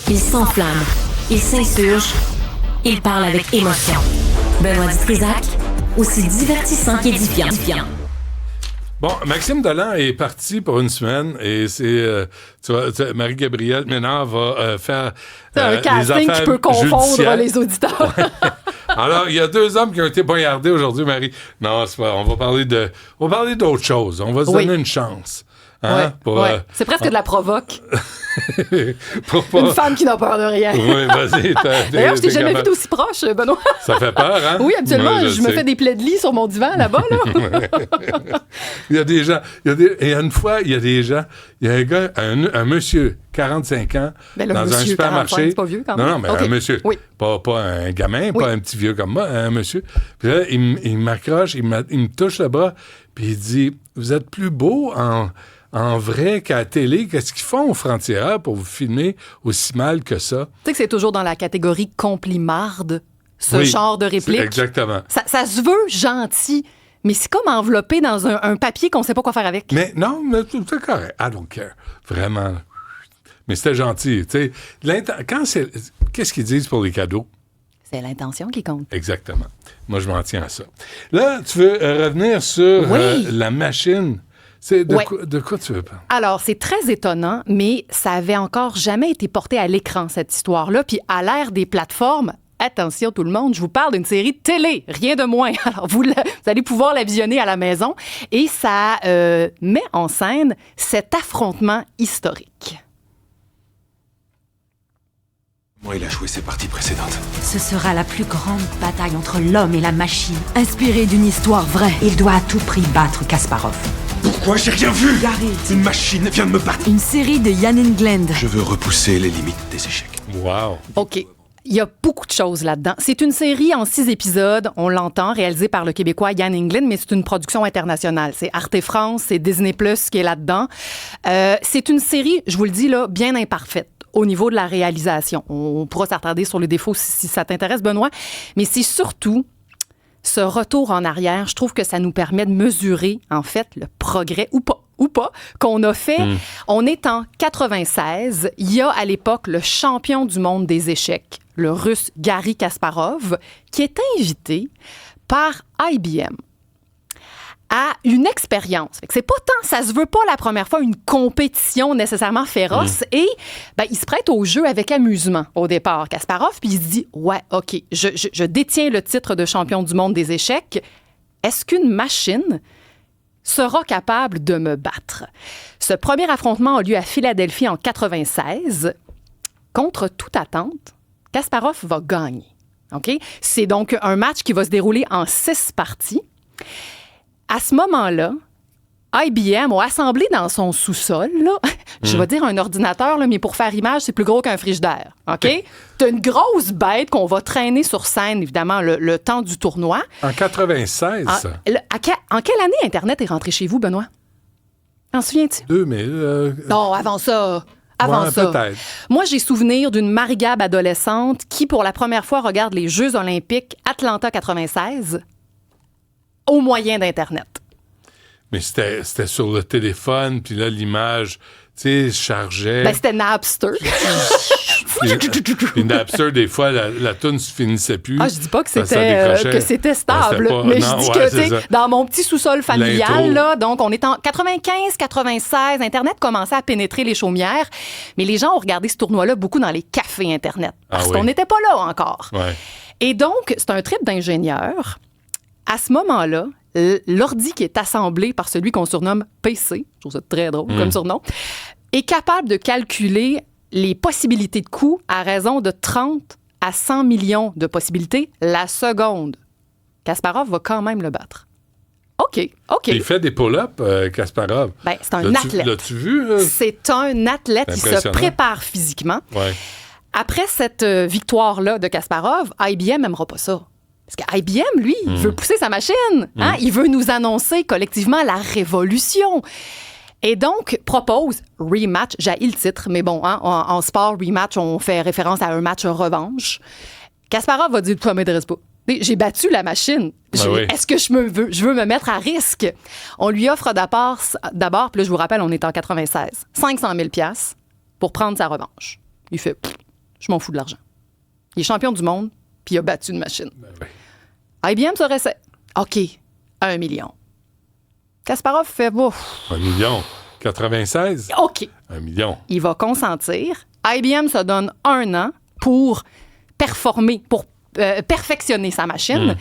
Il s'enflamme, il s'insurge, il parle avec émotion. Benoît Dutrisac, aussi divertissant qu'édifiant. Bon, Maxime Delan est parti pour une semaine et c'est, Marie-Gabrielle Ménard va faire c'est un casting qui peut confondre les auditeurs. Alors, il y a 2 hommes qui ont été poignardés aujourd'hui, Marie. Non, c'est pas. On va parler d'autre chose. On va se donner une chance. Hein, c'est presque de la provoque. Pas... Une femme qui n'a peur de rien. Oui, vas-y. D'ailleurs, je t'ai jamais vu d'aussi proche, Benoît. Ça fait peur, hein? Oui, habituellement, je me fais des plaies de lit sur mon divan là-bas. Là. Il y a des gens. Et une fois, il y a des gens. Il y a un gars, un monsieur, 45 ans, dans un supermarché. 45, c'est pas vieux quand même. Non, mais un monsieur. Oui. Pas un gamin, pas un petit vieux comme moi, un monsieur. Puis là, il m'accroche, il me touche le bras, puis il dit, vous êtes plus beau en vrai qu'à la télé. Qu'est-ce qu'ils font aux frontières pour vous filmer aussi mal que ça? Tu sais que c'est toujours dans la catégorie complimarde, ce genre de réplique. Exactement. Ça se veut gentil, mais c'est comme enveloppé dans un papier qu'on ne sait pas quoi faire avec. Mais non, mais c'est correct. I don't care. Vraiment. Mais c'était gentil. Tu sais, qu'est-ce qu'ils disent pour les cadeaux? C'est l'intention qui compte. Exactement. Moi, je m'en tiens à ça. Là, tu veux revenir sur la machine. De quoi tu veux parler? Alors, c'est très étonnant, mais ça avait encore jamais été porté à l'écran, cette histoire-là. Puis à l'ère des plateformes, attention tout le monde, je vous parle d'une série de télé, rien de moins. Alors, vous allez pouvoir la visionner à la maison. Et ça met en scène cet affrontement historique. Il a joué ses parties précédentes. Ce sera la plus grande bataille entre l'homme et la machine, inspirée d'une histoire vraie. Il doit à tout prix battre Kasparov. Pourquoi j'ai rien vu? Gary, une machine vient de me battre. Une série de Yann Englund. Je veux repousser les limites des échecs. Wow. OK. Il y a beaucoup de choses là-dedans. C'est une série en 6 épisodes, on l'entend, réalisée par le Québécois Yann Englund, mais c'est une production internationale. C'est Arte France, c'est Disney Plus qui est là-dedans. C'est une série, je vous le dis là, bien imparfaite au niveau de la réalisation. On pourra s'attarder sur les défauts si ça t'intéresse, Benoît. Mais c'est surtout ce retour en arrière. Je trouve que ça nous permet de mesurer, en fait, le progrès ou pas, qu'on a fait. On est en 96. Il y a à l'époque le champion du monde des échecs, le Russe Garry Kasparov, qui est invité par IBM à une expérience. Fait que c'est pas tant, ça se veut pas la première fois une compétition nécessairement féroce et il se prête au jeu avec amusement au départ, Kasparov, puis il se dit, ouais, OK, je détiens le titre de champion du monde des échecs. Est-ce qu'une machine sera capable de me battre? Ce premier affrontement a lieu à Philadelphie en 96. Contre toute attente, Kasparov va gagner. OK? C'est donc un match qui va se dérouler en 6 parties. À ce moment-là, IBM a assemblé dans son sous-sol, là, je vais dire un ordinateur, là, mais pour faire image, c'est plus gros qu'un frigidaire. OK? C'est une grosse bête qu'on va traîner sur scène, évidemment, le temps du tournoi. En 96, ça? En quelle année Internet est rentré chez vous, Benoît? T'en souviens-tu? 2000. Non, avant ça. Avant ça. Peut-être. Moi, j'ai souvenir d'une Marie-Gab adolescente qui, pour la première fois, regarde les Jeux olympiques Atlanta 96 au moyen d'Internet. Mais c'était sur le téléphone, puis là, l'image, tu sais, chargeait. Ben, c'était Napster. Puis Napster, des fois, la toune se finissait plus. Ah, je dis pas que c'était stable, mais je dis que, tu sais, dans mon petit sous-sol familial, là, donc on est en 95-96, Internet commençait à pénétrer les chaumières, mais les gens ont regardé ce tournoi-là beaucoup dans les cafés Internet, parce qu'on n'était pas là encore. Ouais. Et donc, c'est un trip d'ingénieur. À ce moment-là, l'ordi qui est assemblé par celui qu'on surnomme PC, je trouve ça très drôle comme surnom, est capable de calculer les possibilités de coûts à raison de 30 à 100 millions de possibilités la seconde. Kasparov va quand même le battre. OK. Il fait des pull-ups, Kasparov. Ben, c'est un athlète. L'as-tu vu? C'est un athlète. Il se prépare physiquement. Ouais. Après cette victoire-là de Kasparov, IBM n'aimera pas ça. Parce qu'IBM, lui, il veut pousser sa machine. Hein? Il veut nous annoncer collectivement la révolution. Et donc, propose rematch. J'haïs le titre, mais bon, hein, en sport, rematch, on fait référence à un match revanche. Kasparov va dire, toi, m'intéresse pas. J'ai battu la machine. Est-ce que je veux me mettre à risque? On lui offre d'abord, puis là, je vous rappelle, on est en 96, 500 000 $ pour prendre sa revanche. Il fait, je m'en fous de l'argent. Il est champion du monde, puis il a battu une machine. Ben oui. IBM se ressaie. OK, 1 million. Kasparov fait, bouf. 1 million. 96? OK. 1 million. Il va consentir. IBM se donne 1 an pour performer, pour perfectionner sa machine.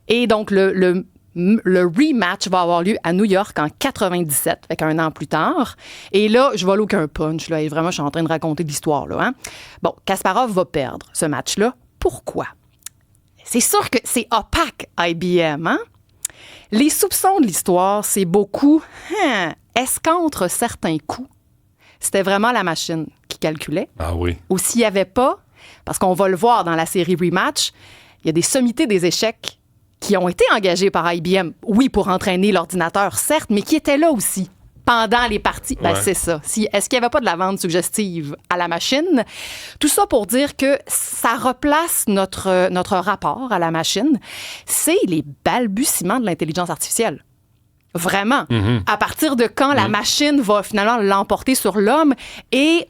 Et donc, le rematch va avoir lieu à New York en 97, fait qu'un an plus tard. Et là, je vole aucun punch. Là, et vraiment, je suis en train de raconter l'histoire. Là, hein? Bon, Kasparov va perdre ce match-là. Pourquoi? C'est sûr que c'est opaque, IBM. Hein? Les soupçons de l'histoire, c'est beaucoup... Est-ce qu'entre certains coups, c'était vraiment la machine qui calculait? Ah oui. Ou s'il n'y avait pas, parce qu'on va le voir dans la série Rematch, il y a des sommités des échecs qui ont été engagés par IBM, oui, pour entraîner l'ordinateur, certes, mais qui étaient là aussi pendant les parties. Ben, c'est ça. Est-ce qu'il n'y avait pas de la vente suggestive à la machine? Tout ça pour dire que ça replace notre rapport à la machine. C'est les balbutiements de l'intelligence artificielle. Vraiment. À partir de quand la machine va finalement l'emporter sur l'homme et...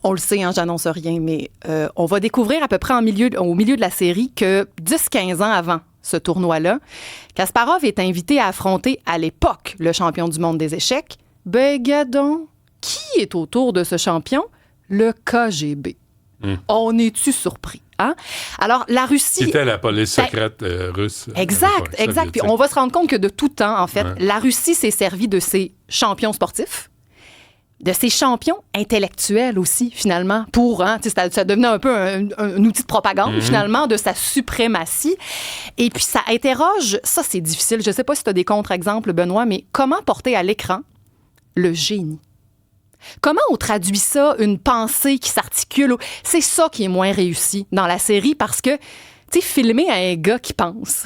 On le sait, hein, j'annonce rien, mais on va découvrir à peu près au milieu de la série que 10-15 ans avant ce tournoi-là, Kasparov est invité à affronter à l'époque le champion du monde des échecs. Ben, gadon, qui est autour de ce champion? Le KGB. On est-tu surpris? Hein? Alors, la Russie... C'était la police secrète russe. Exact. Puis on va se rendre compte que de tout temps, en fait, la Russie s'est servie de ses champions sportifs, de ses champions intellectuels aussi, finalement, pour... Hein, ça devenait un peu un outil de propagande, finalement, de sa suprématie. Et puis, ça interroge... Ça, c'est difficile. Je ne sais pas si tu as des contre-exemples, Benoît, mais comment porter à l'écran le génie? Comment on traduit ça, une pensée qui s'articule? C'est ça qui est moins réussi dans la série, parce que, tu sais, filmer un gars qui pense...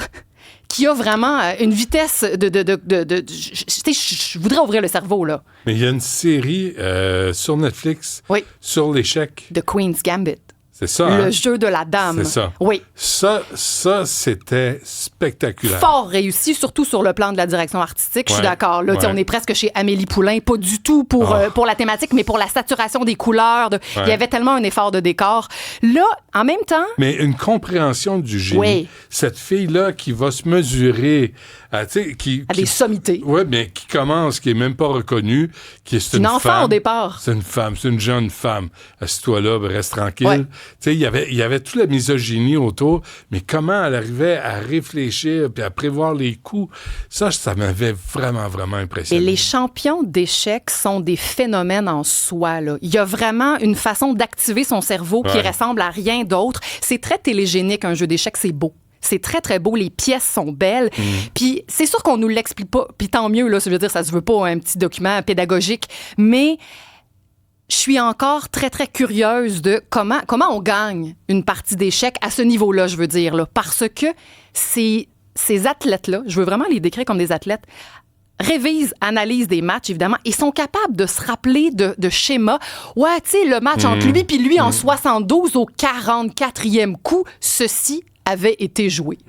qui a vraiment une vitesse je voudrais ouvrir le cerveau, là. Mais il y a une série sur Netflix sur l'échec. The Queen's Gambit. C'est ça, Le jeu de la dame. C'est ça. Oui. Ça, c'était spectaculaire. Fort réussi, surtout sur le plan de la direction artistique. Je suis d'accord. Là, on est presque chez Amélie Poulain. Pas du tout pour la thématique, mais pour la saturation des couleurs. Il y avait tellement un effort de décor. Là, en même temps... Mais une compréhension du génie. Oui. Cette fille-là qui va se mesurer à des sommités. Oui, mais qui commence, qui n'est même pas reconnue, qui est une enfant femme. au départ. C'est une femme, c'est une jeune femme. Assieds-toi là, reste tranquille. Ouais. Tu sais, il y avait toute la misogynie autour, mais comment elle arrivait à réfléchir puis à prévoir les coups, ça m'avait vraiment, vraiment impressionné. Et les champions d'échecs sont des phénomènes en soi, là. Il y a vraiment une façon d'activer son cerveau qui ressemble à rien d'autre. C'est très télégénique, un jeu d'échecs, c'est beau. C'est très, très beau. Les pièces sont belles. Puis c'est sûr qu'on nous l'explique pas. Puis tant mieux, là, ça veut dire ça se veut pas un petit document pédagogique. Mais je suis encore très, très curieuse de comment on gagne une partie d'échecs à ce niveau-là, je veux dire, là. Parce que ces athlètes-là, je veux vraiment les décrire comme des athlètes, révisent, analysent des matchs, évidemment, et sont capables de se rappeler de schémas. Ouais, tu sais, le match entre lui puis lui en 72 au 44e coup, ceci avait été joué.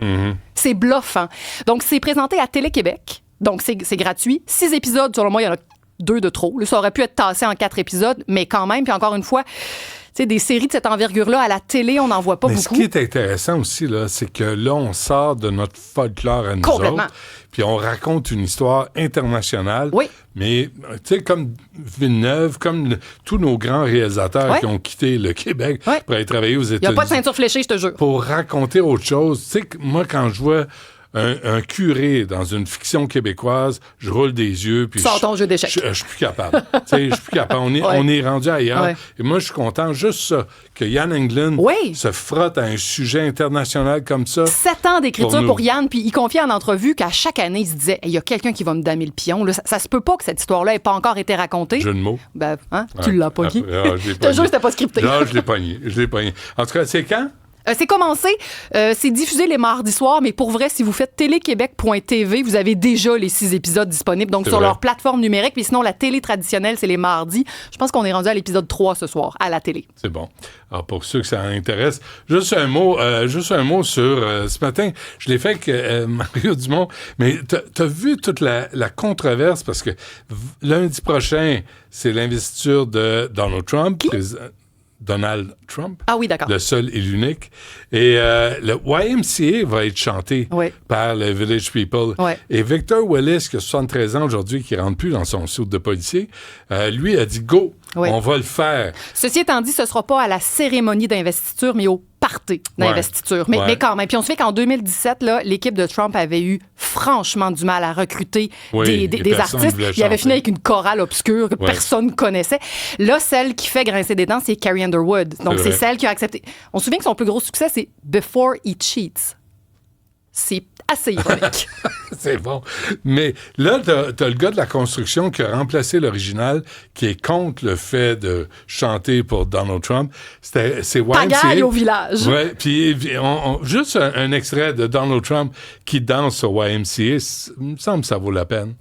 C'est bluffant. Donc, c'est présenté à Télé-Québec. Donc, c'est gratuit. 6 épisodes, selon moi, il y en a 2 de trop. Ça aurait pu être tassé en 4 épisodes, mais quand même, puis encore une fois, tu sais, des séries de cette envergure-là, à la télé, on n'en voit pas beaucoup. Mais ce qui est intéressant aussi, là, c'est que là, on sort de notre folklore à nous autres, puis on raconte une histoire internationale. Oui. Mais, tu sais, comme Villeneuve, comme tous nos grands réalisateurs qui ont quitté le Québec pour aller travailler aux États-Unis. Il n'y a pas de ceinture fléchée, je te jure. Pour raconter autre chose. Tu sais, moi, quand je vois un curé dans une fiction québécoise, je roule des yeux. Puis sors ton jeu d'échecs. Je suis plus capable. Je suis plus capable. On est rendu ailleurs. Et moi, je suis content juste ça, que Yann Englund se frotte à un sujet international comme ça. 7 ans d'écriture pour Yann, puis il confiait en entrevue qu'à chaque année, il se disait il y a quelqu'un qui va me damer le pion. Là, ça se peut pas que cette histoire-là n'ait pas encore été racontée. Jeu de mots. Ben, hein? Tu l'as pogné. Je te jure que c'était pas scripté. Non, je l'ai pogné. En tout cas, c'est quand? C'est commencé, c'est diffusé les mardis soirs, mais pour vrai, si vous faites téléquebec.tv, vous avez déjà les 6 épisodes disponibles, donc sur leur plateforme numérique. Puis sinon, la télé traditionnelle, c'est les mardis. Je pense qu'on est rendu à l'épisode 3 ce soir, à la télé. C'est bon. Alors, pour ceux que ça intéresse, juste un mot sur... ce matin, je l'ai fait avec Mario Dumont, mais t'as vu toute la controverse, parce que lundi prochain, c'est l'investiture de Donald Trump. Donald Trump. Ah oui, d'accord. Le seul et l'unique. Et le YMCA va être chanté par le Village People. Ouais. Et Victor Willis, qui a 73 ans aujourd'hui, qui ne rentre plus dans son suit de policier, lui a dit « Go, on va le faire ». Ceci étant dit, ce ne sera pas à la cérémonie d'investiture, mais au party d'investiture. Mais quand même. Puis on se fait qu'en 2017, là, l'équipe de Trump avait eu franchement du mal à recruter des artistes. Il avait fini avec une chorale obscure que personne ne connaissait. Là, celle qui fait grincer des dents, c'est Carrie Underwood. Donc, c'est celle qui a accepté. On se souvient que son plus gros succès, c'est Before He Cheats. C'est assez ironique. C'est bon. Mais là, t'as le gars de la construction qui a remplacé l'original, qui est contre le fait de chanter pour Donald Trump. C'est YMCA. Pagaille au village. Oui, puis juste un extrait de Donald Trump qui danse au YMCA, il me semble que ça vaut la peine.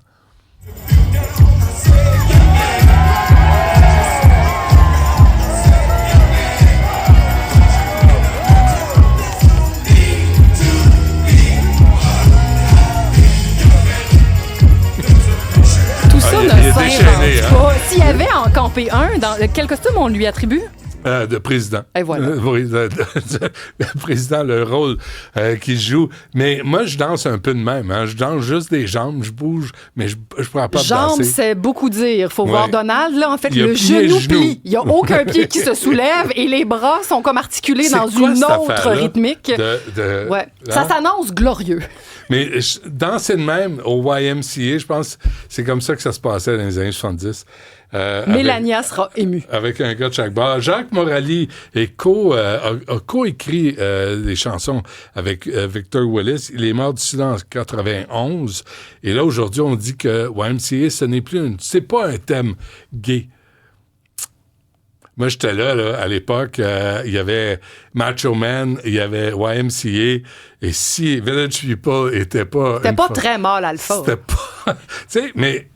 S'il y avait en campé un, dans quel costume on lui attribue? De président. Et voilà. Le président, le rôle qu'il joue. Mais moi, je danse un peu de même. Hein. Je danse juste des jambes, je bouge, mais je ne pourrais pas danser. Jambes, c'est beaucoup dire. Faut voir Donald, là, en fait, le genou plie. Il n'y a aucun pied qui se soulève et les bras sont comme articulés dans une autre rythmique. Ça s'annonce glorieux. Mais danser de même au YMCA, je pense c'est comme ça que ça se passait dans les années 70. Mélania sera émue. Avec un gars de chaque bar. Jacques Morali a co-écrit des chansons avec Victor Willis. Il est mort du sida en 91. Et là, aujourd'hui, on dit que YMCA, ce n'est plus c'est pas un thème gay. Moi, j'étais là à l'époque, il y avait Macho Man, il y avait YMCA, et si Village People était pas... C'était pas très mal alpha. C'était pas... tu sais, mais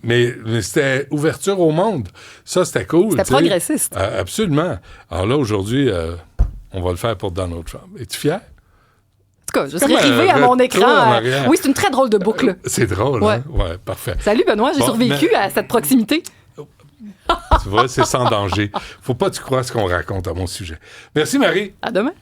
c'était ouverture au monde. Ça, c'était cool. C'était progressiste. Absolument. Alors là, aujourd'hui, on va le faire pour Donald Trump. Es-tu fier? En tout cas, je serais arrivé à mon écran. Oui, c'est une très drôle de boucle. C'est drôle, hein? Ouais, parfait. Salut, Benoît, j'ai survécu à cette proximité. Tu vois, c'est sans danger. Faut pas que tu crois ce qu'on raconte à mon sujet. Merci, Marie. À demain.